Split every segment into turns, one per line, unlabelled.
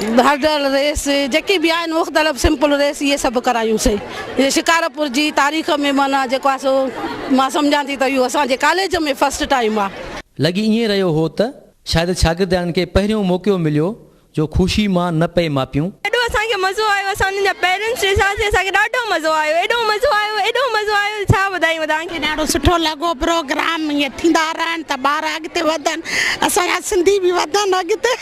Hurdle race जेकी भी आहिनि मुख़्तलिफ़ सिंपल रेस ये सब करायूंसीं। ये शिकारपुर जी तारीख़ में माना जेको आहे सो मां सम्झां थी त इहो असांजे कॉलेज में फर्स्ट टाइम आहे।
लॻी ईअं रहियो हो त शायदि शागिर्दनि खे पहिरियों मौक़ो मिलियो जो ख़ुशी मां न पे मापियूं।
असांखे मज़ो आयो, असांजा पेरेंट्स ॾिसासीं, असांखे ॾाढो मज़ो आयो, एॾो मज़ो आयो, एॾो मज़ो आयो, छा ॿुधायूं तव्हांखे।
ॾाढो सुठो लॻो प्रोग्राम, ईअं थींदा रहनि त ॿार अॻिते वधनि, असांजा सिंधी बि वधनि अॻिते।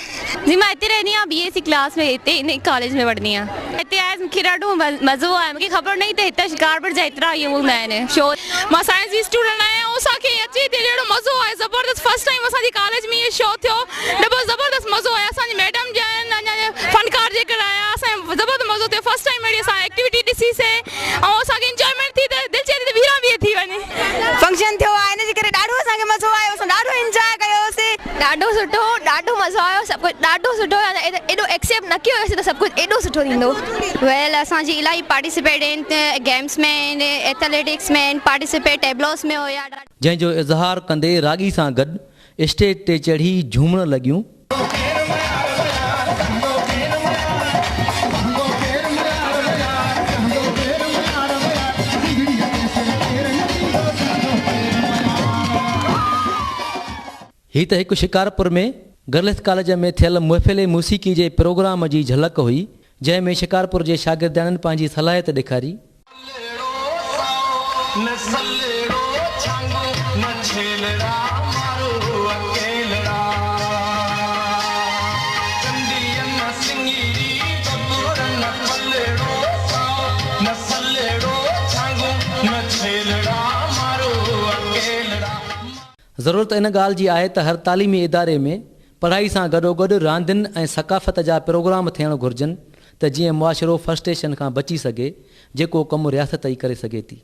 जी मां हिते रहंदी आहियां, BSc क्लास में हिते इन कॉलेज में पढ़ंदी आहियां। हिते आयसि मूंखे ॾाढो मज़ो आयो, मूंखे ख़बर न हुई त हिते शिकारपुर जा एतिरा इहे हूंदा आहिनि शो। मां साइंस जी स्टूडेंट आहियां, असांखे अची हिते ॾाढो मज़ो आयो, ज़बरदस्त फर्स्ट टाइम असांजे कॉलेज में इहो शो थियो, ॾाढो ज़बरदस्त मज़ो आयो। असांजी मैडम जो आहिनि अञा फनकार जेकर आया, असांखे ज़बरदस्त मज़ो थियो। फर्स्ट टाइम अहिड़ी असां एक्टिविटी ॾिसीसीं ऐं असांखे इंजॉयमेंट थी, त दिलि चए थी वीरा बि थी वञे। फंक्शन थियो आहे हिन जे करे ॾाढो असांखे मज़ो आयो, असां ॾाढो इंजॉय कयोसीं, ॾाढो सुठो, ॾाढो मज़ो आयो, सभु कुझु ॾाढो सुठो। एॾो एक्सेप्ट न कयो हुयोसीं त सभु कुझु एॾो सुठो थींदो। वेल असांजी इलाही पार्टिसिपेट आहिनि गेम्स में, एथलेटिक्स में पार्टिसिपेट, टेबलोस में हुया,
जंहिंजो इज़हार कंदे रागी सां गॾु स्टेज ते चढ़ी झूमण लॻियूं। ही त हिकु शिकारपुर में गर्ल्स कॉलेज में थियल महफ़िल मूसीक़ी जे प्रोग्राम जी झलक हुई, जंहिंमें शिकारपुर जे शागिर्दनि पंहिंजी सलाहियत ॾेखारी। ज़रूरत इन ॻाल्हि जी आहे त हर तालीमी इदारे में पढ़ाई सां गॾोगॾु रांदियुनि ऐं सक़ाफ़त जा प्रोग्राम थियणु घुरिजनि, त जीअं मुआशिरो फ्रस्ट्रेशन खां बची सघे, जेको कमु रियासत ई करे सघे थी।